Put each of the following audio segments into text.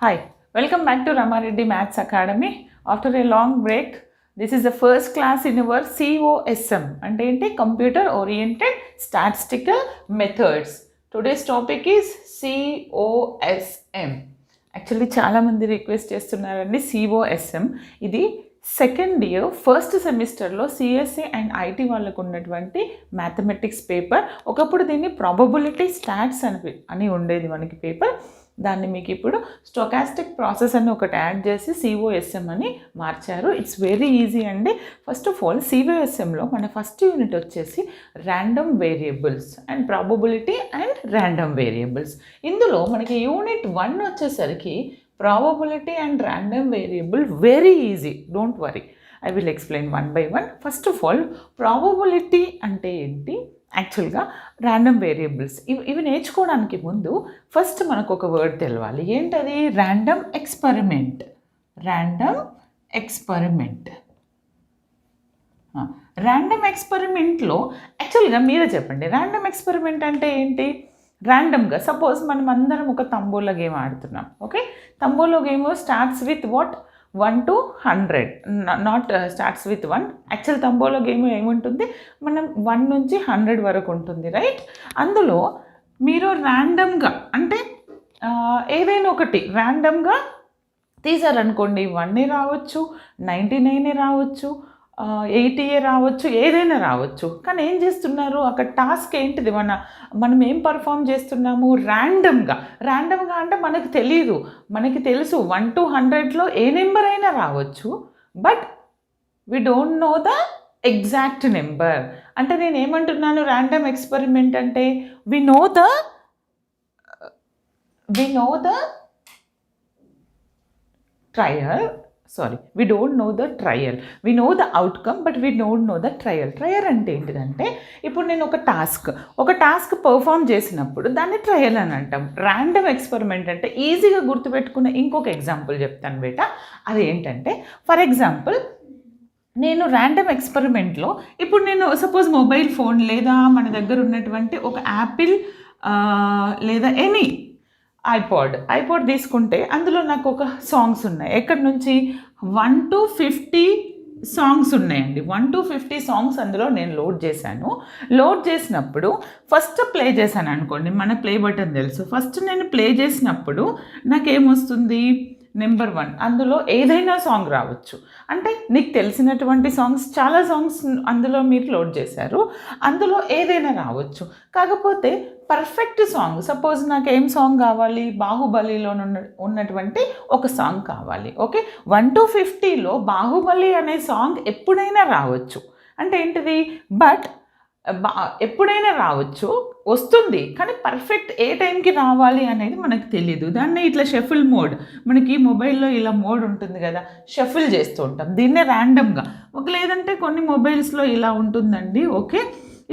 Hi, welcome back to Ramareddy Maths Academy. After a long break, this is the first class in our COSM and Computer Oriented Statistical Methods. Today's topic is COSM. Actually, చాలా మంది request చేస్తున్నారండి COSM. ఇది second year first సెమిస్టర్లో CSC and IT వాళ్ళకు ఉన్నటువంటి mathematics paper. ఒకప్పుడు దీన్ని probability stats అని ఉండేది మనకి పేపర్. దాన్ని మీకు ఇప్పుడు స్టోకాస్టిక్ ప్రాసెస్ అని ఒకటి యాడ్ చేసి COSM అని మార్చారు. ఇట్స్ వెరీ ఈజీ అండి. ఫస్ట్ ఆఫ్ ఆల్ COSMలో మన ఫస్ట్ యూనిట్ వచ్చేసి random variables and probability and random variables. ఇందులో మనకి యూనిట్ 1 వచ్చేసరికి probability and random variable very easy, don't worry, I will explain one by one. First of all probability అంటే ఏంటి, యాక్చువల్గా random variables ఇవి నేర్చుకోవడానికి ముందు ఫస్ట్ మనకు ఒక వర్డ్ తెలవాలి. ఏంటది? Random experiment. Random experiment. ర్యాండమ్ ఎక్స్పెరిమెంట్లో యాక్చువల్గా మీరే చెప్పండి, ర్యాండమ్ ఎక్స్పెరిమెంట్ అంటే ఏంటి? ర్యాండమ్గా సపోజ్ మనం అందరం ఒక తంబోలా గేమ్ ఆడుతున్నాం. Okay, tambola game starts with what 1 to 100, not starts with 1. Actual tambola game ఏముంటుంది, మనం 1 నుంచి 100 వరకు ఉంటుంది, రైట్? అందులో మీరు ర్యాండమ్గా అంటే ఏదైనా ఒకటి ర్యాండమ్గా తీసారనుకోండి, 1 రావచ్చు, 99 రావచ్చు, 80 రావచ్చు, ఏదైనా రావచ్చు. కానీ ఏం చేస్తున్నారు అక్కడ, టాస్క్ ఏంటిది, మనం ఏం పర్ఫామ్ చేస్తున్నాము? ర్యాండమ్గా అంటే మనకు తెలియదు, మనకి తెలుసు 1 to 100లో ఏ నెంబర్ అయినా రావచ్చు, but we don't know the exact number. అంటే నేను ఏమంటున్నాను, ర్యాండమ్ ఎక్స్పెరిమెంట్ అంటే we know the trial. Sorry, we don't know the trial. We know the outcome, but we don't know the trial. Trial అంటే ఏంటిదంటే, ఇప్పుడు నేను ఒక టాస్క్ పర్ఫామ్ చేసినప్పుడు దాన్ని ట్రయల్ అని అంటాం. ర్యాండమ్ ఎక్స్పెరిమెంట్ అంటే ఈజీగా గుర్తుపెట్టుకునే ఇంకొక ఎగ్జాంపుల్ చెప్తాను బేటా. అది ఏంటంటే, ఫర్ ఎగ్జాంపుల్ నేను ర్యాండమ్ ఎక్స్పెరిమెంట్లో ఇప్పుడు నేను సపోజ్ మొబైల్ ఫోన్ లేదా మన దగ్గర ఉన్నటువంటి ఒక యాపిల్ లేదా ఎనీ ఐపాడ్ తీసుకుంటే అందులో నాకు ఒక సాంగ్స్ ఉన్నాయి. ఎక్కడి నుంచి 1 to 50 సాంగ్స్ ఉన్నాయండి. 1 to 50 సాంగ్స్ అందులో నేను లోడ్ చేశాను. లోడ్ చేసినప్పుడు ఫస్ట్ ప్లే చేశాను అనుకోండి, మన ప్లే బటన్ తెలుసు. ఫస్ట్ నేను ప్లే చేసినప్పుడు నాకేమొస్తుంది, నెంబర్ 1 అందులో ఏదైనా సాంగ్ రావచ్చు. అంటే నీకు తెలిసినటువంటి సాంగ్స్, చాలా సాంగ్స్ అందులో మీరు లోడ్ చేశారు, అందులో ఏదైనా రావచ్చు. కాకపోతే పర్ఫెక్ట్ సాంగ్, సపోజ్ నాకు ఏం సాంగ్ కావాలి, బాహుబలిలో ఉన్నటువంటి ఒక సాంగ్ కావాలి. ఓకే, 1 to 50లో బాహుబలి అనే సాంగ్ ఎప్పుడైనా రావచ్చు. అంటే ఏంటిది, బట్ ఎప్పుడైనా రావచ్చు, వస్తుంది, కానీ పర్ఫెక్ట్ ఏ టైంకి రావాలి అనేది మనకు తెలీదు. దాన్ని ఇట్లా షఫుల్ మోడ్, మనకి మొబైల్లో ఇలా మోడ్ ఉంటుంది కదా, షఫుల్ చేస్తూ ఉంటాం దీన్నే ర్యాండమ్గా. లేదంటే కొన్ని మొబైల్స్లో ఇలా ఉంటుందండి. ఓకే,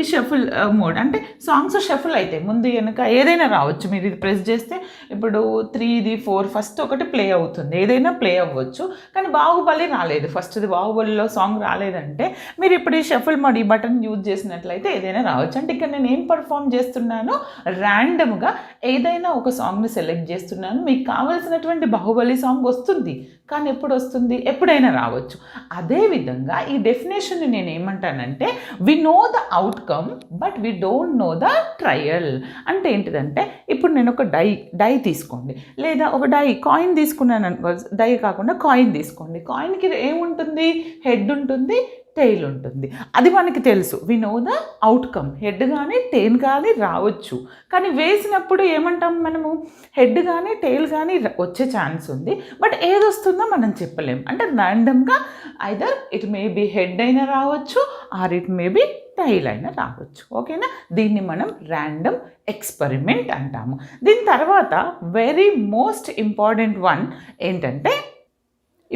ఈ షఫుల్ మోడ్ అంటే సాంగ్స్ షఫుల్ అయితే ముందు వెనక ఏదైనా రావచ్చు. మీరు ఇది ప్రెస్ చేస్తే ఇప్పుడు 3, 4 ఫస్ట్ ఒకటి ప్లే అవుతుంది, ఏదైనా ప్లే అవ్వచ్చు. కానీ బాహుబలి రాలేదు, ఫస్ట్ది బాహుబలిలో సాంగ్ రాలేదంటే మీరు ఇప్పుడు ఈ షఫుల్ మోడ్, ఈ బటన్ యూజ్ చేసినట్లయితే ఏదైనా రావచ్చు. అంటే ఇక్కడ నేను ఏం పర్ఫామ్ చేస్తున్నాను, ర్యాండమ్గా ఏదైనా ఒక సాంగ్ని సెలెక్ట్ చేస్తున్నాను. మీకు కావాల్సినటువంటి బాహుబలి సాంగ్ వస్తుంది, కానీ ఎప్పుడు వస్తుంది, ఎప్పుడైనా రావచ్చు. అదేవిధంగా ఈ డెఫినేషన్ని నేను ఏమంటానంటే, we know the outcome but we don't know the trial. అంటే ఏంటిదంటే, ఇప్పుడు నేను ఒక డై తీసుకోండి, లేదా ఒక కాయిన్ తీసుకున్నాను అనుకో, డై కాకుండా కాయిన్ తీసుకోండి. కాయిన్కి ఏముంటుంది, హెడ్ ఉంటుంది, టెయిల్ ఉంటుంది. అది మనకి తెలుసు, we know the outcome. Head కానీ టెయిల్ కానీ రావచ్చు, కానీ వేసినప్పుడు ఏమంటాం మనము, హెడ్ కానీ టెయిల్ కానీ వచ్చే ఛాన్స్ ఉంది, బట్ ఏది వస్తుందో మనం చెప్పలేం. అంటే ర్యాండమ్గా either it may be head అయినా రావచ్చు, or it may be tail అయినా రావచ్చు. ఓకేనా, దీన్ని మనం ర్యాండమ్ ఎక్స్పెరిమెంట్ అంటాము. దీని తర్వాత వెరీ మోస్ట్ ఇంపార్టెంట్ వన్ ఏంటంటే,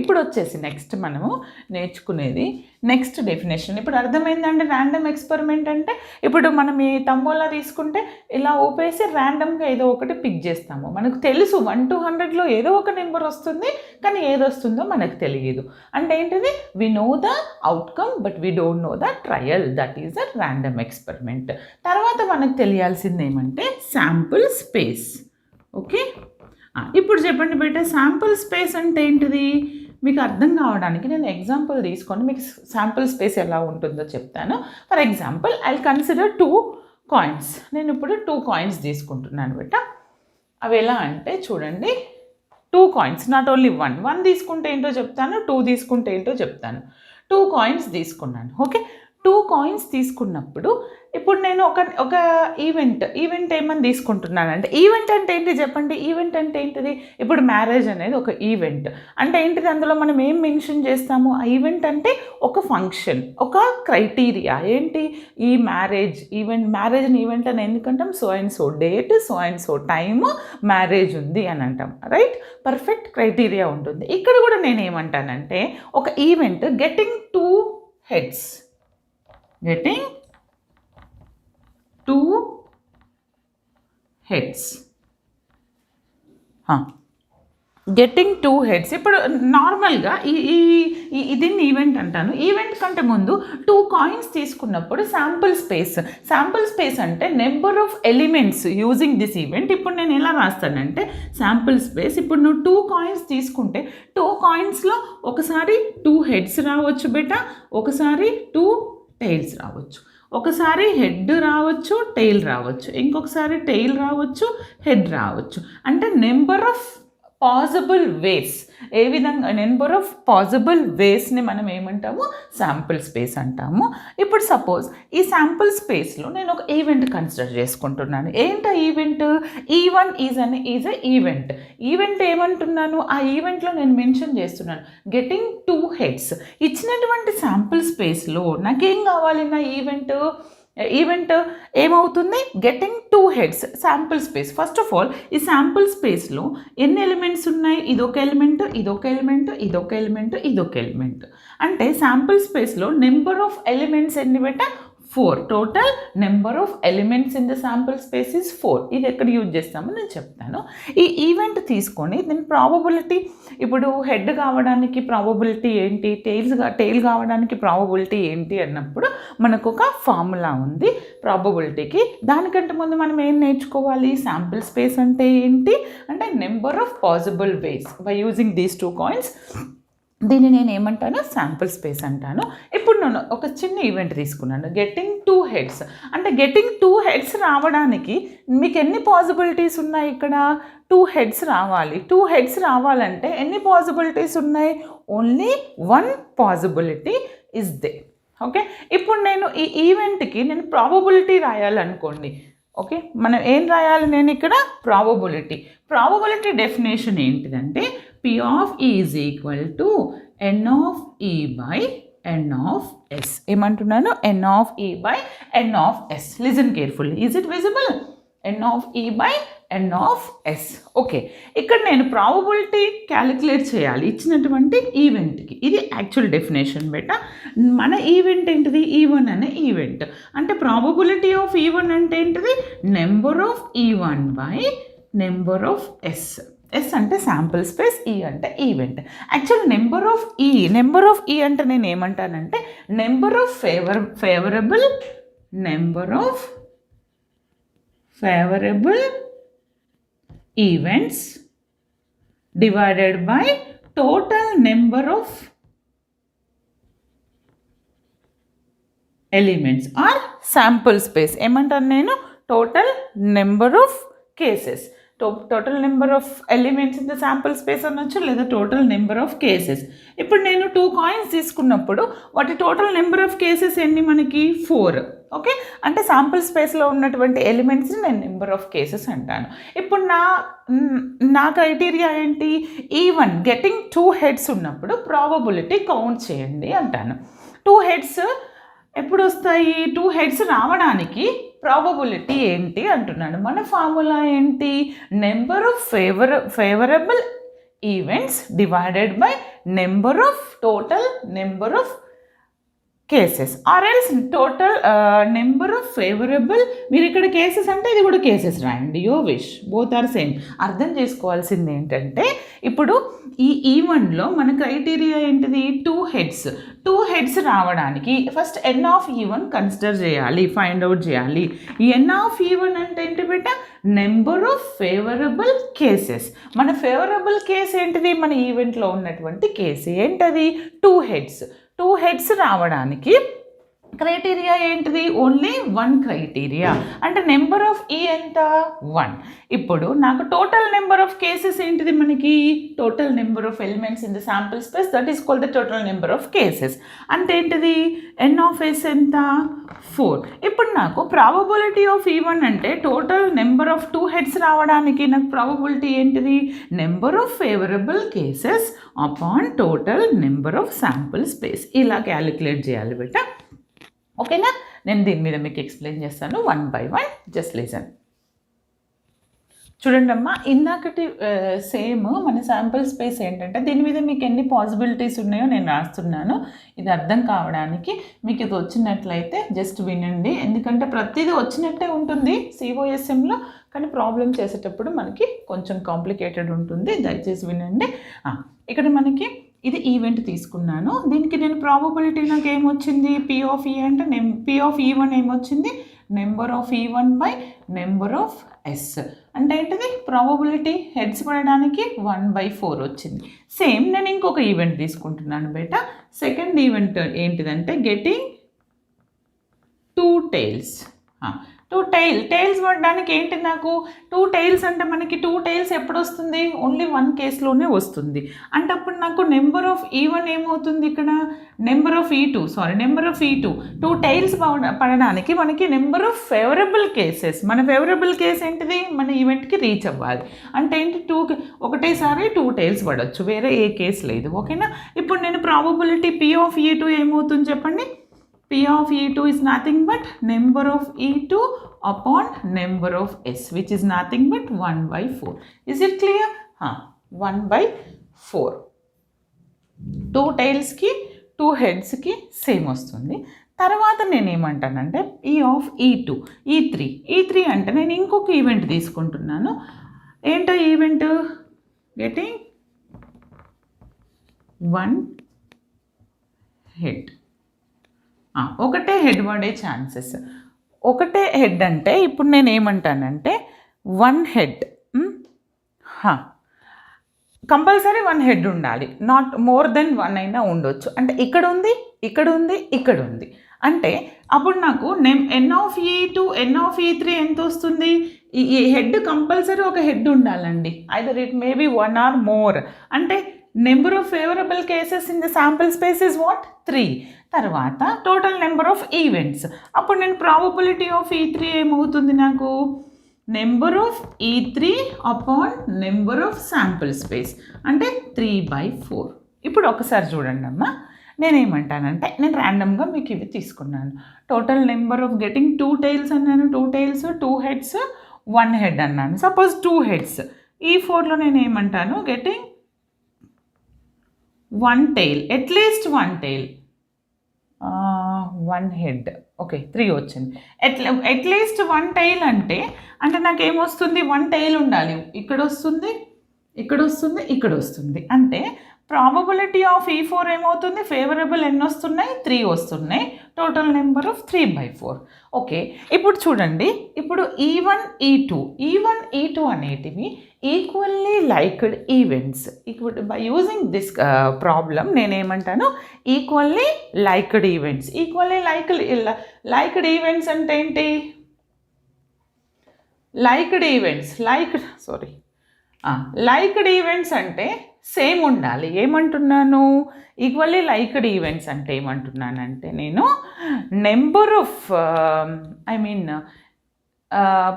ఇప్పుడు వచ్చేసి నెక్స్ట్ మనము నేర్చుకునేది నెక్స్ట్ డెఫినేషన్. ఇప్పుడు అర్థమైందండి ర్యాండమ్ ఎక్స్పెరిమెంట్ అంటే, ఇప్పుడు మనం ఈ తంబోలా తీసుకుంటే ఇలా ఊపేసి ర్యాండమ్గా ఏదో ఒకటి పిక్ చేస్తాము. మనకు తెలుసు 1 to 100లో ఏదో ఒక నెంబర్ వస్తుంది, కానీ ఏది వస్తుందో మనకు తెలియదు. అంటే ఏంటిది, we know the outcome but we don't know the trial, that is the random experiment. తర్వాత మనకు తెలియాల్సింది ఏమంటే శాంపుల్ స్పేస్. ఓకే, ఇప్పుడు చెప్పండి బేట, శాంపుల్ స్పేస్ అంటే ఏంటిది? మీకు అర్థం కావడానికి నేను ఎగ్జాంపుల్ తీసుకొని మీకు శాంపుల్ స్పేస్ ఎలా ఉంటుందో చెప్తాను. For example I consider 2 coins. నేను ఇప్పుడు 2 కాయిన్స్ తీసుకుంటున్నాను బేట. అవి ఎలా అంటే చూడండి, 2 కాయిన్స్, నాట్ ఓన్లీ 1 తీసుకుంటే ఏంటో చెప్తాను, 2 తీసుకుంటే ఏంటో చెప్తాను. 2 కాయిన్స్ తీసుకున్నాను. ఓకే, 2 కాయిన్స్ తీసుకున్నప్పుడు ఇప్పుడు నేను ఒక ఈవెంట్ ఏమని తీసుకుంటున్నానంటే, ఈవెంట్ అంటే ఏంటి చెప్పండి? ఈవెంట్ అంటే ఏంటిది? ఇప్పుడు మ్యారేజ్ అనేది ఒక ఈవెంట్ అంటే ఏంటిది? అందులో మనం ఏం మెన్షన్ చేస్తాము? ఆ ఈవెంట్ అంటే ఒక ఫంక్షన్, ఒక క్రైటీరియా. ఏంటి ఈ మ్యారేజ్ ఈవెంట్ అని ఎందుకంటాం? So and so date, so and so time marriage ఉంది అని అంటాం, రైట్? పర్ఫెక్ట్ క్రైటీరియా ఉంటుంది. ఇక్కడ కూడా నేను ఏమంటానంటే, ఒక event getting 2 heads, getting 2 heads. Getting 2 heads. ఇప్పుడు నార్మల్గా దీన్ని ఈవెంట్ అంటాను. ఈవెంట్ కంటే ముందు 2 కాయిన్స్ తీసుకున్నప్పుడు శాంపుల్ స్పేస్ అంటే number of elements using this event. ఇప్పుడు నేను ఎలా రాస్తానంటే శాంపుల్ స్పేస్. ఇప్పుడు నువ్వు 2 కాయిన్స్ తీసుకుంటే 2 కాయిన్స్లో ఒకసారి 2 heads రావచ్చు బేటా, ఒకసారి 2 tails రావచ్చు, ఒకసారి హెడ్ రావచ్చు, టెయిల్ రావచ్చు, ఇంకొకసారి టెయిల్ రావచ్చు, హెడ్ రావచ్చు. అంటే నెంబర్ ఆఫ్ పాసిబుల్ వేస్. ఏ విధంగా? నెంబర్ ఆఫ్ పాసిబుల్ వేస్ని మనం ఏమంటాము? శాంపుల్ స్పేస్ అంటాము. ఇప్పుడు సపోజ్ ఈ శాంపుల్ స్పేస్లో నేను ఒక ఈవెంట్ కన్సిడర్ చేసుకుంటున్నాను. ఏంటి event? E1 is a event ఏమంటున్నాను? ఆ ఈవెంట్లో నేను మెన్షన్ చేస్తున్నాను గెటింగ్ 2 heads. ఇచ్చినటువంటి శాంపుల్ స్పేస్లో నాకేం కావాలి? నా ఈవెంట్ ఏమవుతుంది? Getting 2 heads sample space. First of all ఈ శాంపుల్ స్పేస్లో ఎన్ని ఎలిమెంట్స్ ఉన్నాయి? ఇదొక ఎలిమెంట్, ఇదొక ఎలిమెంట్, ఇదొక ఎలిమెంట్, ఇదొక ఎలిమెంట్. అంటే శాంపుల్ స్పేస్లో నెంబర్ ఆఫ్ ఎలిమెంట్స్ ఎన్ని బెట? 4. Total number of elements in the sample space is 4. ఇది ఎక్కడ యూజ్ చేస్తామో నేను చెప్తాను. ఈ ఈవెంట్ తీసుకొని నేను ప్రాబబిలిటీ, ఇప్పుడు హెడ్ కావడానికి ప్రాబబిలిటీ ఏంటి, టెయిల్ కావడానికి ప్రాబబిలిటీ ఏంటి అన్నప్పుడు మనకు ఒక ఫార్ములా ఉంది ప్రాబబిలిటీకి. దానికంటే ముందు మనం ఏం నేర్చుకోవాలి? శాంపుల్ స్పేస్ అంటే ఏంటి అంటే number of possible ways by using these 2 coins. దీన్ని నేను ఏమంటాను? శాంపుల్ స్పేస్ అంటాను. ఇప్పుడు నేను ఒక చిన్న ఈవెంట్ తీసుకున్నాను, గెట్టింగ్ 2 heads. అంటే గెట్టింగ్ 2 heads రావడానికి మీకు ఎన్ని పాసిబిలిటీస్ ఉన్నాయి? ఇక్కడ 2 heads రావాలి. 2 heads రావాలంటే ఎన్ని పాసిబిలిటీస్ ఉన్నాయి? Only 1 possibility is they. Okay, ఇప్పుడు నేను ఈ ఈవెంట్కి నేను ప్రాబబిలిటీ రాయాలనుకోండి. ఓకే, మనం ఏం రాయాలి? నేను ఇక్కడ ప్రాబబిలిటీ డెఫినేషన్ ఏంటిదంటే P of E is equal to N of E by N of S. ఏమంటున్నాను? N of E by N of S. Listen carefully. Is it visible? N of E by N of S. Okay, ఇక్కడ నేను probability calculate చేయాలి ఇచ్చినటువంటి ఈవెంట్కి. ఇది actual definition బెట. మన event ఏంటిది? E1 అనే event. అంటే ప్రాబబిలిటీ ఆఫ్ E1 అంటే ఏంటిది? Number of E1 by number of S. S అంటే శాంపుల్ స్పేస్, ఈ అంటే ఈవెంట్. యాక్చువల్ నెంబర్ ఆఫ్ ఈ అంటే నేను ఏమంటానంటే number of favourable events divided by total number of elements or sample space. ఏమంటాను నేను? Total number of cases, total number of elements in the sample space అనొచ్చు, లేదా total number of cases. ఇప్పుడు నేను 2 కాయిన్స్ తీసుకున్నప్పుడు వాటి టోటల్ నెంబర్ ఆఫ్ కేసెస్ ఎన్ని? మనకి 4. ఓకే, అంటే శాంపుల్ స్పేస్లో ఉన్నటువంటి ఎలిమెంట్స్ని నేను నెంబర్ ఆఫ్ కేసెస్ అంటాను. ఇప్పుడు నా క్రైటీరియా ఏంటి? E1 గెటింగ్ 2 heads ఉన్నప్పుడు ప్రాబబిలిటీ కౌంట్ చేయండి అంటాను. 2 heads ఎప్పుడు వస్తాయి? 2 heads రావడానికి ప్రాబబిలిటీ ఏంటి అంటున్నాను. మన ఫార్ములా ఏంటి? Number of favourable events divided by number of total number of cases or else total number of favourable. మీరు ఇక్కడ కేసెస్ అంటే ఇది కూడా కేసెస్ రాయండి, యో విష్, బోత్ ఆర్ సేమ్. అర్థం చేసుకోవాల్సింది ఏంటంటే ఇప్పుడు ఈ ఈవెన్లో మన క్రైటీరియా ఏంటిది, 2 హెడ్స్ రావడానికి first N of even consider చేయాలి, ఫైండ్ అవుట్ చేయాలి. ఈ ఎన్ ఆఫ్ ఈవెన్ అంటే ఏంటి బిడ్డ, నెంబర్ ఆఫ్ ఫేవరబుల్ కేసెస్. మన ఫేవరబుల్ కేసు ఏంటిది, మన ఈవెంట్లో ఉన్నటువంటి కేసు ఏంటది, 2 హెడ్స్ రావడానికి క్రైటీరియా ఏంటిది, ఓన్లీ 1 క్రైటీరియా. అంటే నెంబర్ ఆఫ్ ఈ ఎంత, 1. ఇప్పుడు నాకు టోటల్ నెంబర్ ఆఫ్ కేసెస్ ఏంటిది, మనకి total number of elements in the sample space, that is called the total number of cases. అంటే ఏంటిది, ఎన్ ఆఫ్ ఎస్ ఎంత, 4. ఇప్పుడు నాకు ప్రాబబిలిటీ ఆఫ్ ఈవెన్ అంటే టోటల్ నెంబర్ ఆఫ్ 2 హెడ్స్ రావడానికి నాకు ప్రాబబిలిటీ ఏంటిది, number of favourable cases upon total number of sample space. ఇలా క్యాలిక్యులేట్ చేయాలి బేట. ఓకేనా, నేను దీని మీద మీకు ఎక్స్ప్లెయిన్ చేస్తాను 1 by 1. Just listen. చూడండి అమ్మా, ఇందాకటి సేమ్ మన శాంపుల్ స్పేస్ ఏంటంటే దీని మీద మీకు ఎన్ని పాసిబిలిటీస్ ఉన్నాయో నేను రాస్తున్నాను. ఇది అర్థం కావడానికి మీకు ఇది వచ్చినట్లయితే జస్ట్ వినండి, ఎందుకంటే ప్రతిదీ వచ్చినట్టే ఉంటుంది సిఓఎస్ఎంలో, కానీ ప్రాబ్లం చేసేటప్పుడు మనకి కొంచెం కాంప్లికేటెడ్ ఉంటుంది. దయచేసి వినండి. ఇక్కడ మనకి ఇది ఈవెంట్ తీసుకున్నాను, దీనికి నేను ప్రాబబిలిటీ నాకు ఏమొచ్చింది, పి ఆఫ్ ఈ అంటే పి ఆఫ్ ఈ1 ఏమొచ్చింది, number of E one by number of S. అంటే ఏంటిది, ప్రాబబిలిటీ హెడ్స్ పడడానికి 1/4 వచ్చింది. సేమ్ నేను ఇంకొక ఈవెంట్ తీసుకుంటున్నాను బేట. సెకండ్ ఈవెంట్ ఏంటిదంటే గెటింగ్ 2 tails. 2 tails పడడానికి ఏంటి, నాకు 2 tails అంటే మనకి 2 tails ఎప్పుడు వస్తుంది, ఓన్లీ 1 కేసులోనే వస్తుంది. అంటే అప్పుడు నాకు నెంబర్ ఆఫ్ ఈ1 ఏమవుతుంది, ఇక్కడ నెంబర్ ఆఫ్ ఈ2 2 tails పడడానికి మనకి నెంబర్ ఆఫ్ ఫేవరబుల్ కేసెస్, మన ఫేవరబుల్ కేస్ ఏంటిది, మన ఈవెంట్కి రీచ్ అవ్వాలి. అంటే ఏంటి, ఒకటేసారి 2 tails పడవచ్చు, వేరే ఏ కేసు లేదు. ఓకేనా, ఇప్పుడు నేను ప్రాబబిలిటీ పి ఆఫ్ ఈ2 ఏమవుతుంది చెప్పండి, P of E2 is nothing but number of E2 upon number of S, which is nothing but 1/4. Is it clear? 1/4. 2 tails ki 2 heads ki same వస్తుంది. తర్వాత నేను ఏమంటానంటే E of E2, E3 అంటే నేను ఇంకొక event తీసుకుంటున్నాను. ఏంటో ఈవెంట్, గెటింగ్ 1 head. ఒకటే హెడ్ పడే ఛాన్సెస్. ఒకటే హెడ్ అంటే ఇప్పుడు నేను ఏమంటానంటే 1 head, కంపల్సరీ 1 head ఉండాలి, నాట్ మోర్ దెన్ 1 అయినా ఉండొచ్చు. అంటే ఇక్కడ ఉంది అంటే అప్పుడు నాకు ఎన్ ఆఫ్ ఈ2 ఎన్ ఆఫ్ ఈ3 ఎంత వస్తుంది, ఈ హెడ్ కంపల్సరీ ఒక హెడ్ ఉండాలండి, either it may B 1 or more. అంటే number of favourable cases in the sample space is what, 3. తర్వాత టోటల్ నెంబర్ ఆఫ్ ఈవెంట్స్, అప్పుడు నేను ప్రాబబిలిటీ ఆఫ్ ఈ3 ఏమవుతుంది నాకు, నెంబర్ ఆఫ్ ఈ3 upon number of sample space, అంటే 3/4. ఇప్పుడు ఒకసారి చూడండి అమ్మా, నేనేమంటానంటే నేను ర్యాండమ్గా మీకు ఇవి తీసుకున్నాను. Total number of getting 2 tails అన్నాను, 2 tails, 2 heads, 1 head అన్నాను. సపోజ్ 2 heads, ఈ 4లో నేను ఏమంటాను, getting 1 tail, at least 1 tail, 1 head. Okay, 3 వచ్చింది. అట్లీస్ట్ 1 tail అంటే నాకు ఏమొస్తుంది, 1 tail ఉండాలి, ఇక్కడ వస్తుంది. అంటే ప్రాబబిలిటీ ఆఫ్ ఈ4 ఏమవుతుంది, ఫేవరబుల్ ఎన్ని వస్తున్నాయి, 3 వస్తున్నాయి, టోటల్ నెంబర్ ఆఫ్ 3/4. ఓకే, ఇప్పుడు చూడండి, ఇప్పుడు ఈవన్ ఈ2 అనేటివి ఈక్వల్లీ లైక్డ్ ఈవెంట్స్. ఇప్పుడు బై యూజింగ్ దిస్ ప్రాబ్లం నేనేమంటాను, equally liked events. Liked events అంటే ఏంటి, లైక్డ్ ఈవెంట్స్ అంటే సేమ్ ఉండాలి. ఏమంటున్నాను, ఈక్వల్లీ లైక్డ్ ఈవెంట్స్ అంటే ఏమంటున్నానంటే నేను number of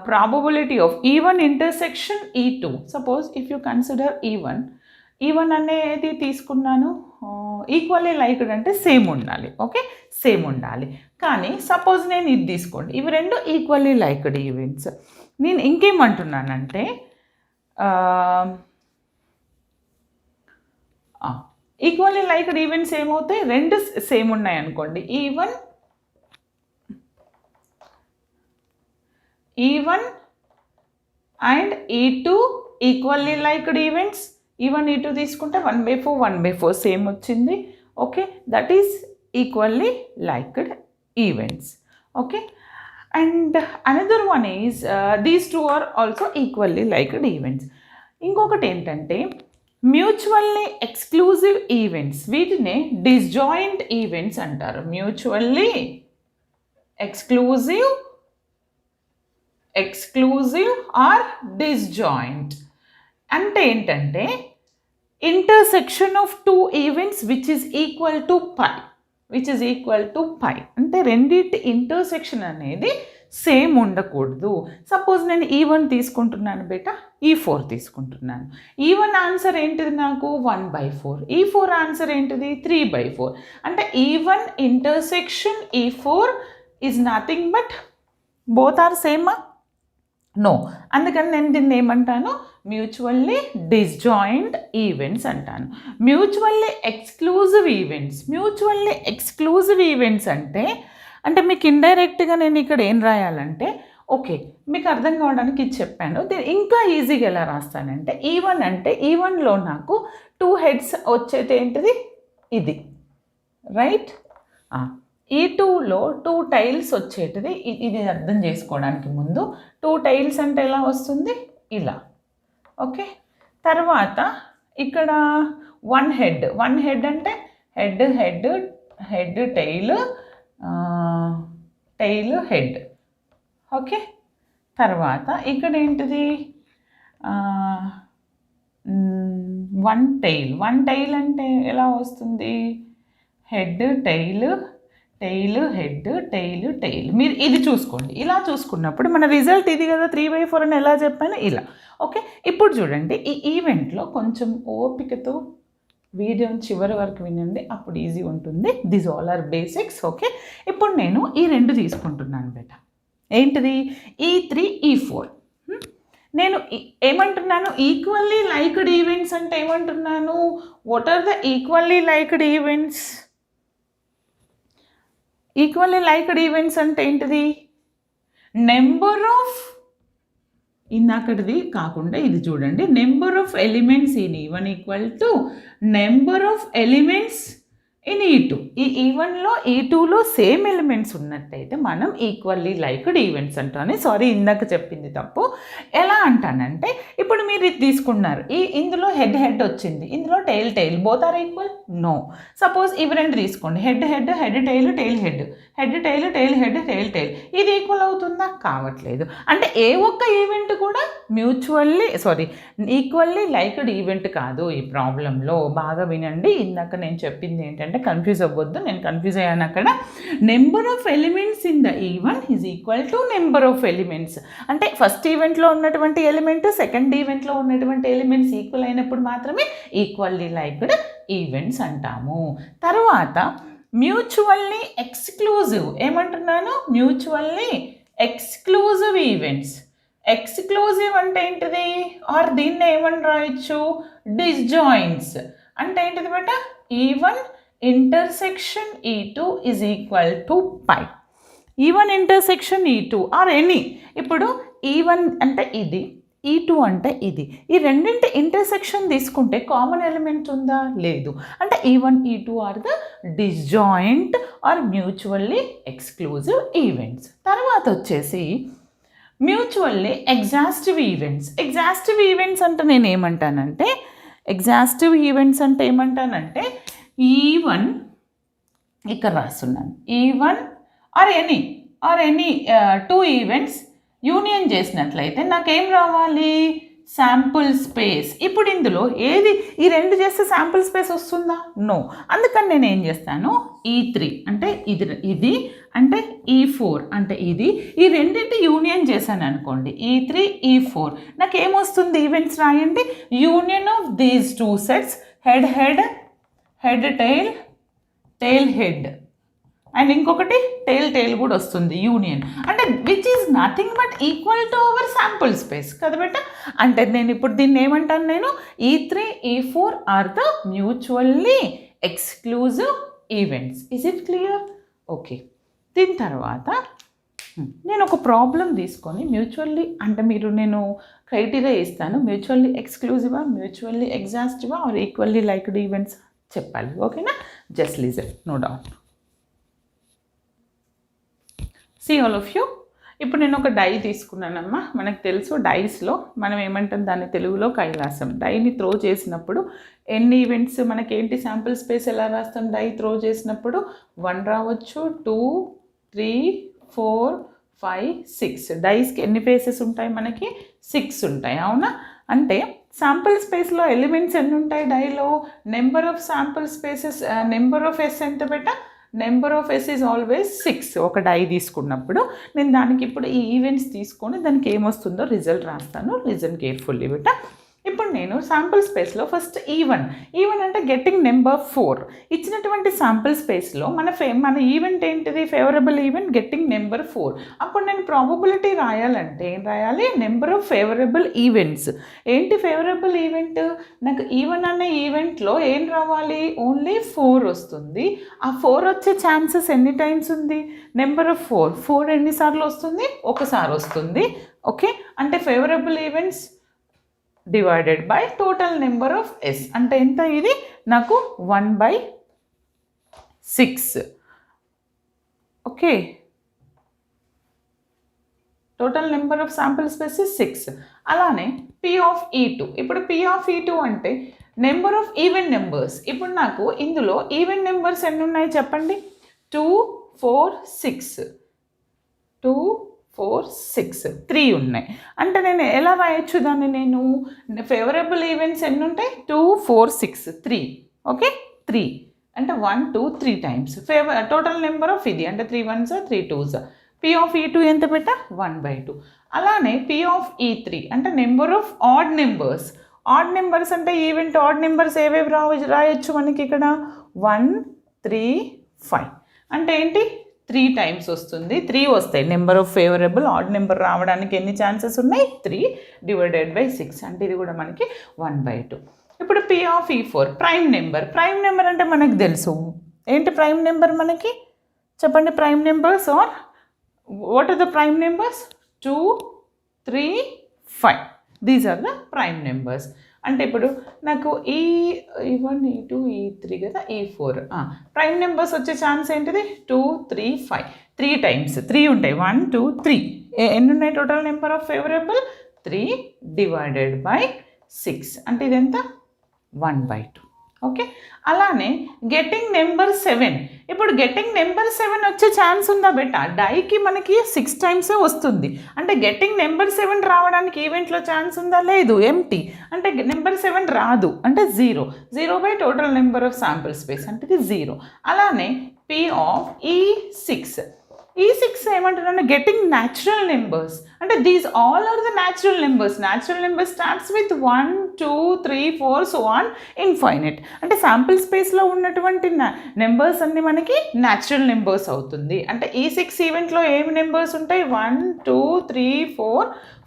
probability of E1 intersection E2. Suppose if you consider E1 అనేది తీసుకున్నాను, ఈక్వల్లీ లైక్డ్ అంటే సేమ్ ఉండాలి. ఓకే, సేమ్ ఉండాలి. కానీ సపోజ్ నేను ఇది తీసుకోండి, ఇవి రెండు ఈక్వల్లీ లైక్డ్ ఈవెంట్స్. నేను ఇంకేమంటున్నానంటే ఈక్వల్లీ లైక్డ్ ఈవెంట్స్ ఏమవుతాయి, రెండు సేమ్ ఉన్నాయి అనుకోండి, E1 and E2 equally liked events. E1 E2 తీసుకుంటే 1/4 1/4 సేమ్ వచ్చింది. Okay, that is equally liked events. Okay, and another one is these two are also equally liked events. ఇంకొకటి ఏంటంటే mutually exclusive events, వీటినే disjoint events అంటారు. Mutually exclusive or disjoint అంటే ఏంటంటే intersection of two events which is equal to phi, అంటే రెండింటి intersection అనేది same ఉండకూడదు. సపోజ్ నేను E1 తీసుకుంటున్నాను బేటా, E4 తీసుకుంటున్నాను. E1 ఆన్సర్ ఏంటిది నాకు 1/4, E4 ఆన్సర్ ఏంటిది 3/4. అంటే E1 intersection E4 is nothing but both are సేమా? నో. అందుకని నేను దీన్ని ఏమంటాను, మ్యూచువల్లీ డిస్జాయింట్ ఈవెంట్స్ అంటాను. మ్యూచువల్లీ ఎక్స్క్లూజివ్ ఈవెంట్స్ అంటే మీకు ఇండైరెక్ట్గా నేను ఇక్కడ ఏం రాయాలంటే, ఓకే మీకు అర్థం కావడానికి ఇది చెప్పాను. ఇంకా ఈజీగా ఎలా రాస్తానంటే E1 అంటే E1లో నాకు 2 హెడ్స్ వచ్చేది ఏంటిది, ఇది రైట్. E2లో 2 టైల్స్ వచ్చేటిది, ఇది అర్థం చేసుకోవడానికి ముందు 2 టైల్స్ అంటే ఎలా వస్తుంది, ఇలా. ఓకే, తర్వాత ఇక్కడ 1 హెడ్ అంటే హెడ్ టైల్ హెడ్. ఓకే, తర్వాత ఇక్కడ ఏంటిది 1 టైల్ అంటే ఎలా వస్తుంది, హెడ్ టైల్ హెడ్ టైల్. మీరు ఇది చూసుకోండి, ఇలా చూసుకున్నప్పుడు మన రిజల్ట్ ఇది కదా, 3/4 అని ఎలా చెప్పాను, ఇలా. ఓకే, ఇప్పుడు చూడండి ఈ ఈవెంట్లో కొంచెం ఓపికతో వీడియోని చివరి వరకు వినండి, అప్పుడు ఈజీ ఉంటుంది. This all are basics. Okay, ఇప్పుడు నేను ఈ 2 తీసుకుంటున్నాను బేటా, ఏంటిది E3 E4. నేను ఏమంటున్నాను, ఈక్వల్లీ లైక్డ్ ఈవెంట్స్ అంటే ఏమంటున్నాను, what are the equally liked events? Equally liked events అంటే ఏంటిది, నెంబర్ ఆఫ్, ఇందాకటిది కాకుండా ఇది చూడండి, number of elements in E1 equal to number of elements in E2. ఈ E1లో E2లో సేమ్ ఎలిమెంట్స్ ఉన్నట్టయితే మనం ఈక్వల్లీ లైక్డ్ ఈవెంట్స్ అంటాను. సారీ, ఇందాక చెప్పింది తప్పు. ఎలా అంటానంటే ఇప్పుడు మీరు ఇది తీసుకున్నారు, ఇందులో హెడ్ వచ్చింది, ఇందులో tail, both are equal? No. Suppose ఇవి 2 తీసుకోండి, హెడ్ టైల్ హెడ్. ఇది ఈక్వల్ అవుతుందా? కావట్లేదు. అంటే ఏ ఒక్క ఈవెంట్ కూడా ఈక్వల్లీ లైక్డ్ ఈవెంట్ కాదు. ఈ ప్రాబ్లంలో బాగా వినండి, ఇందాక నేను చెప్పింది ఏంటంటే కన్ఫ్యూజ్ అవ్వద్దు, నేను కన్ఫ్యూజ్ అయ్యాను అక్కడ. Number of elements in the E1 is equal to number of elements. అంటే ఫస్ట్ ఈవెంట్లో ఉన్నటువంటి ఎలిమెంట్ సెకండ్ ఈవెంట్లో ఉన్నటువంటి ఎలిమెంట్స్ ఈక్వల్ అయినప్పుడు మాత్రమే ఈక్వల్లీ లైక్డ్ ఈవెంట్స్ అంటాము. తర్వాత మ్యూచువల్లీ ఎక్స్క్లూజివ్, ఏమంటున్నాను, మ్యూచువల్లీ ఎక్స్క్లూజివ్ ఈవెంట్స్. ఎక్స్క్లూజివ్ అంటే ఏంటిది, ఆర్ దీన్ని ఏమని రాయొచ్చు, డిస్జాయింట్స్. అంటే ఏంటిది బేట, E1 intersection E2 is equal to phi. E1 intersection E2 are any, ఇప్పుడు E1 అంటే ఇది, E2 అంటే ఇది, ఈ రెండింటి ఇంటర్సెక్షన్ తీసుకుంటే కామన్ ఎలిమెంట్ ఉందా? లేదు. అంటే E1 E2 are the disjoint or mutually exclusive events. తర్వాత వచ్చేసి మ్యూచువల్లీ ఎగ్జాస్టివ్ ఈవెంట్స్ అంటే నేను ఏమంటానంటే, E1 ఇక్కడ రాస్తున్నాను, E1 or any 2 events union చేసినట్లయితే నాకేం రావాలి, శాంపుల్ స్పేస్. ఇప్పుడు ఇందులో ఏది, ఈ 2 చేస్తే శాంపుల్ స్పేస్ వస్తుందా? నో. అందుకని నేను ఏం చేస్తాను, E3 అంటే ఇది అంటే E4 అంటే ఇది, ఈ రెండింటి యూనియన్ చేశాను అనుకోండి, E3 E4, నాకేమొస్తుంది, ఈవెంట్స్ రాయండి, union of these 2 sets, head tail head. And ఇంకొకటి టేల్ కూడా వస్తుంది యూనియన్, అంటే which is nothing but equal to our sample space కదా బెట. అంటే నేను ఇప్పుడు దీన్ని ఏమంటాను, నేను E3 E4 are the mutually exclusive events. Is it clear? Okay. దీని తర్వాత నేను ఒక ప్రాబ్లం తీసుకొని మ్యూచువల్లీ అంటే నేను క్రైటీరియా ఇస్తాను, మ్యూచువల్లీ ఎక్స్క్లూజివా, మ్యూచువల్లీ ఎగ్జాస్టివా ఆర్ ఈక్వల్లీ లైక్డ్ ఈవెంట్స్ చెప్పాలి. ఓకేనా? Just listen, no doubt. See all of you. ఇప్పుడు నేను ఒక డై తీసుకున్నానమ్మా. మనకు తెలుసు డైస్లో మనం ఏమంటాం దాన్ని తెలుగులో కైలాసం. డైని త్రో చేసినప్పుడు ఎన్ని ఈవెంట్స్ మనకేంటి శాంపుల్ స్పేస్ ఎలా రాస్తాం? డై త్రో చేసినప్పుడు 1 రావచ్చు, 2, 3, 4, 5, 6. డైస్కి ఎన్ని ఫేసెస్ ఉంటాయి? మనకి 6 ఉంటాయి, అవునా? అంటే శాంపుల్ స్పేస్లో ఎలిమెంట్స్ ఎన్ని ఉంటాయి డైలో? Number of sample spaces, number of S ఎంత బెట? Number of S is always 6. ఒక డై తీసుకున్నప్పుడు నేను దానికి ఇప్పుడు ఈ ఈవెంట్స్ తీసుకొని దానికి ఏమొస్తుందో రిజల్ట్ రాస్తాను. లిజన్ కేర్ఫుల్లీ బెట. ఇప్పుడు నేను శాంపుల్ స్పేస్లో ఫస్ట్ ఈవెన్ అంటే గెట్టింగ్ నెంబర్ 4 ఇచ్చినటువంటి శాంపుల్ స్పేస్లో మన ఈవెంట్ ఏంటిది? Favourable event getting number 4. అప్పుడు నేను ప్రాబబిలిటీ రాయాలంటే ఏం రాయాలి? Number of favourable events. ఏంటి ఫేవరబుల్ ఈవెంట్? నాకు ఈవెన్ అనే ఈవెంట్లో ఏం రావాలి? ఓన్లీ 4 వస్తుంది. ఆ 4 వచ్చే ఛాన్సెస్ ఎన్ని టైమ్స్ ఉంది? నెంబర్ ఆఫ్ 4 ఎన్నిసార్లు వస్తుంది? ఒకసారి వస్తుంది. ఓకే, అంటే favourable events divided by total number of S అంటే ఎంత? ఇది నాకు 1/6. Okay, total number of sample space 6. అలానే P ఆఫ్ E2. ఇప్పుడు P ఆఫ్ E2 అంటే నెంబర్ ఆఫ్ ఈవెన్ నెంబర్స్. ఇప్పుడు నాకు ఇందులో ఈవెన్ నెంబర్స్ ఎన్ని ఉన్నాయి చెప్పండి? 2, 4, 6. 2, 4, 6, 3 ఉన్నాయి. అంటే నేను ఎలా రాయొచ్చు దాన్ని? నేను ఫేవరబుల్ ఈవెంట్స్ ఎన్ని ఉంటాయి? 2, 4, 6, 3. ఓకే, 3 అంటే 1, 2, 3 టైమ్స్ టోటల్ నెంబర్ ఆఫ్ ఇది అంటే 3 1s 3 2s. P of E2 ఎంత బెట? 1/2. అలానే P ఆఫ్ E3 అంటే number of odd numbers. Odd numbers అంటే ఈవెంట్ ఆడ్ నెంబర్స్ ఏవేవి రాయొచ్చు మనకి ఇక్కడ? 1, 3, 5 అంటే ఏంటి? 3 టైమ్స్ వస్తుంది. 3 వస్తాయి. Number of favourable odd number రావడానికి ఎన్ని ఛాన్సెస్ ఉన్నాయి? 3 డివైడెడ్ బై 6 అంటే ఇది కూడా మనకి 1/2. ఇప్పుడు P of E4 prime number. Prime number అంటే మనకు తెలుసు ఏంటి ప్రైమ్ నెంబర్ మనకి? చెప్పండి prime numbers are what are the prime numbers? 2, 3, 5. These are the prime numbers. అంటే ఇప్పుడు నాకు E1 E2 E3 కదా, E4 ప్రైమ్ నెంబర్స్ వచ్చే ఛాన్స్ ఏంటిది? 2, 3, 5. 3 టైమ్స్ 3 ఉంటాయి. 1, 2, 3 ఎన్ని ఉన్నాయి total number of favourable? 3 divided by 6 అంటే ఇదెంత? 1/2. ఓకే, అలానే గెట్టింగ్ నెంబర్ 7. ఇప్పుడు గెట్టింగ్ నెంబర్ 7 వచ్చే ఛాన్స్ ఉందా బెట? డైకి మనకి 6 టైమ్స్ వస్తుంది. అంటే గెట్టింగ్ నెంబర్ 7 రావడానికి ఈవెంట్లో ఛాన్స్ ఉందా? లేదు, ఎంటీ. అంటే నెంబర్ 7 రాదు అంటే 0 by total number of sample space అంటే ఇది 0. అలానే P ఆఫ్ E6. E6 ఏమంటున్నాను? గెట్టింగ్ న్యాచురల్ నెంబర్స్ అంటే these all are the natural numbers. Natural number starts with 1, 2, 3, 4 so on infinite. అంటే శాంపుల్ స్పేస్లో ఉన్నటువంటి నెంబర్స్ అన్ని మనకి న్యాచురల్ నెంబర్స్ అవుతుంది. అంటే E6 ఈవెంట్లో ఏమి నెంబర్స్ ఉంటాయి? 1, 2, 3, 4,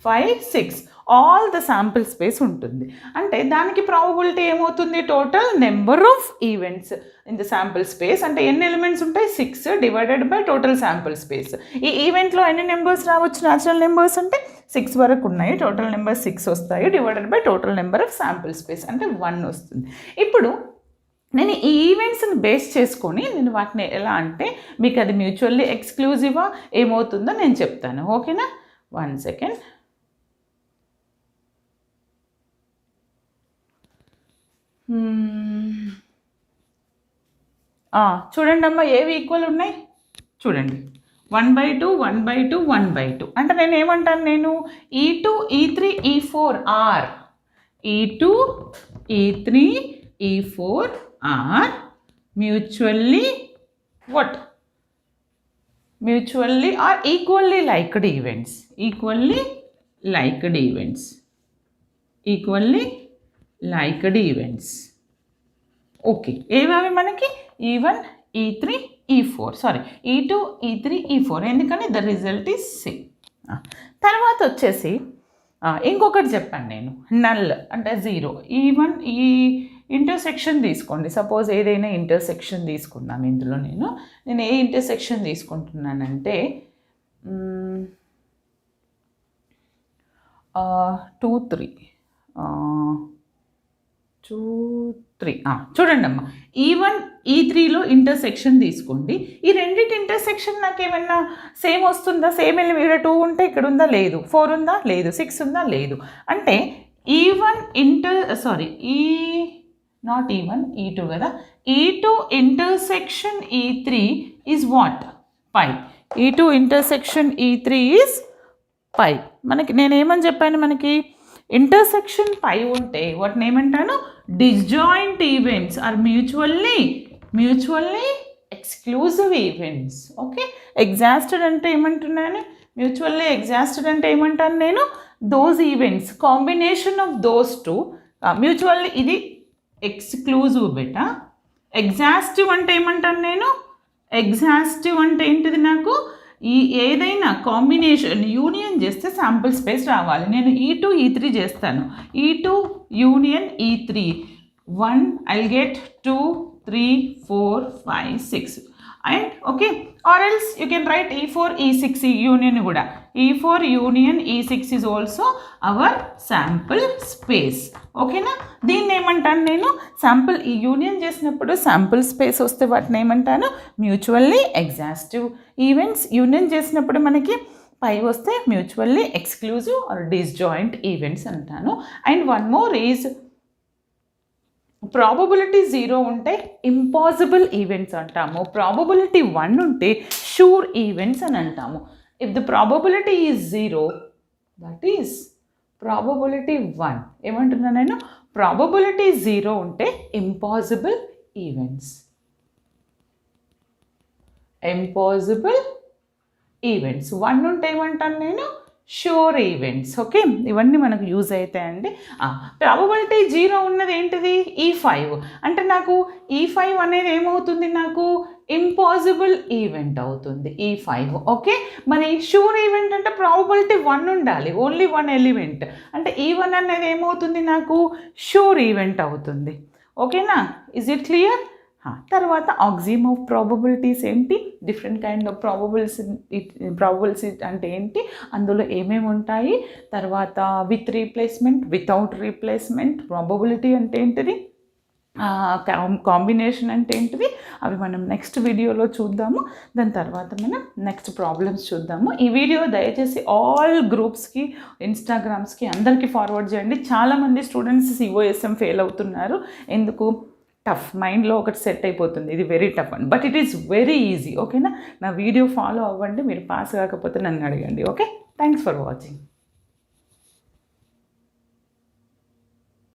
5, 6 ఆల్ ద శాంపుల్ స్పేస్ ఉంటుంది. అంటే దానికి ప్రాబబిలిటీ ఏమవుతుంది? Total number of events in the sample space అంటే ఎన్ని ఎలిమెంట్స్ ఉంటాయి? 6 divided by total sample space. ఈ ఈవెంట్లో ఎన్ని నెంబర్స్ రావచ్చు? న్యాచురల్ నెంబర్స్ అంటే 6 వరకు ఉన్నాయి. టోటల్ నెంబర్ 6 వస్తాయి divided by total number of sample space అంటే 1 వస్తుంది. ఇప్పుడు నేను ఈ ఈవెంట్స్ని బేస్ చేసుకొని నేను వాటిని ఎలా అంటే మీకు అది మ్యూచువల్లీ ఎక్స్క్లూజివా ఏమవుతుందో నేను చెప్తాను. ఓకేనా? 1 సెకండ్. చూడండి అమ్మ, ఏవి ఈక్వల్ ఉన్నాయి చూడండి. 1/2 1/2 1/2 అంటే నేను ఏమంటాను? నేను E2 E3 E4 are E2 E3 E4 are mutually what? Mutually or equally liked events. Equally liked events. Equally liked events. Okay, ఏమవి మనకి? E1 E3 E4 sorry E2 E3 E4 ఎందుకని ద రిజల్ట్ ఈజ్ సి. తర్వాత వచ్చేసి ఇంకొకటి చెప్పాను నేను, null అంటే zero. Even ఈ ఇంటర్సెక్షన్ తీసుకోండి, సపోజ్ ఏదైనా ఇంటర్సెక్షన్ తీసుకున్నాను ఇందులో. నేను ఏ ఇంటర్సెక్షన్ తీసుకుంటున్నానంటే 2 3 2 3 చూడండి అమ్మ, E1 E3లో ఇంటర్సెక్షన్ తీసుకోండి. ఈ రెండింటి ఇంటర్సెక్షన్ నాకు ఏమన్నా సేమ్ వస్తుందా? సేమ్ ఇక్కడ 2 ఉంటే ఇక్కడ ఉందా? లేదు. 4 ఉందా? లేదు. 6 ఉందా? లేదు. అంటే E1 నాట్ E1 E2 కదా. E2 intersection E3 is what? Phi. E2 intersection E3 is phi. మనకి నేనేమని చెప్పాను, మనకి ఇంటర్సెక్షన్ పై ఉంటే వాటిని ఏమంటాను? Disjoint events or mutually exclusive events. Okay, exhausted అంటే ఏమంటున్నాను? మ్యూచువల్లీ ఎగ్జాస్టెడ్ అంటే ఏమంటాను నేను? Those events combination of those two mutually ఇది ఎక్స్క్లూజివ్ బెటా. ఎగ్జాస్టివ్ అంటే ఏమంటాను నేను? ఎగ్జాస్టివ్ అంటే ఏంటిది? నాకు ఈ ఏదైనా కాంబినేషన్ యూనియన్ చేస్తే శాంపుల్ స్పేస్ రావాలి. నేను E2 E3 చేస్తాను. E2 union E3 1 I'll get 2 3 4 5 6 and okay, or else you can write E4 E6 union కూడా. E4 union E6 is also our sample space. ఓకేనా? దీన్ని ఏమంటాను నేను? శాంపుల్ ఈ యూనియన్ చేసినప్పుడు శాంపుల్ స్పేస్ వస్తే వాటిని ఏమంటాను? Mutually exhaustive events. యూనియన్ చేసినప్పుడు మనకి పై వస్తే mutually exclusive or disjoint events అంటాను. And one more is probability 0 ఉంటే ఇంపాసిబుల్ ఈవెంట్స్ అంటాము. ప్రాబబిలిటీ 1 ఉంటే షూర్ ఈవెంట్స్ అని అంటాము. If the probability is 0 that is probability 1. ఏమంటున్నా నేను? ప్రాబబిలిటీ 0 ఉంటే ఇంపాసిబుల్ ఈవెంట్స్. ఇంపాసిబుల్ ఈవెంట్స్ 1 ఉంటే ఏమంటాను నేను? Sure events. ఓకే, ఇవన్నీ మనకు యూజ్ అవుతాయండి. ప్రాబబిలిటీ 0 ఉన్నది ఏంటిది? E5 అంటే నాకు E5 అనేది ఏమవుతుంది? నాకు ఇంపాసిబుల్ ఈవెంట్ అవుతుంది E5. ఓకే, మరి షూర్ ఈవెంట్ అంటే ప్రాబబిలిటీ 1 ఉండాలి, ఓన్లీ 1 ఎలిమెంట్. అంటే E1 అనేది ఏమవుతుంది? నాకు షూర్ ఈవెంట్ అవుతుంది. ఓకేనా? Is it clear? తర్వాత ఆక్సిమ్ ఆఫ్ ప్రాబబిలిటీస్ ఏంటి? డిఫరెంట్ కైండ్ ఆఫ్ ప్రాబబిలిటీస్ అంటే ఏంటి, అందులో ఏమేమి ఉంటాయి, తర్వాత with replacement, without replacement, probability అంటే ఏంటిది, కాంబినేషన్ అంటే ఏంటిది, అవి మనం నెక్స్ట్ వీడియోలో చూద్దాము. దాని తర్వాత మనం నెక్స్ట్ ప్రాబ్లమ్స్ చూద్దాము. ఈ వీడియో దయచేసి ఆల్ గ్రూప్స్కి, ఇన్స్టాగ్రామ్స్కి అందరికీ ఫార్వర్డ్ చేయండి. చాలామంది స్టూడెంట్స్ COSM ఫెయిల్ అవుతున్నారు. ఎందుకు? టఫ్ మైండ్లో ఒకటి సెట్ అయిపోతుంది, ఇది వెరీ టఫ్ అండి. But it is very easy. ఓకేనా? నా వీడియో ఫాలో అవ్వండి. మీరు పాస్ కాకపోతే నన్ను అడగండి. Okay, thanks for watching.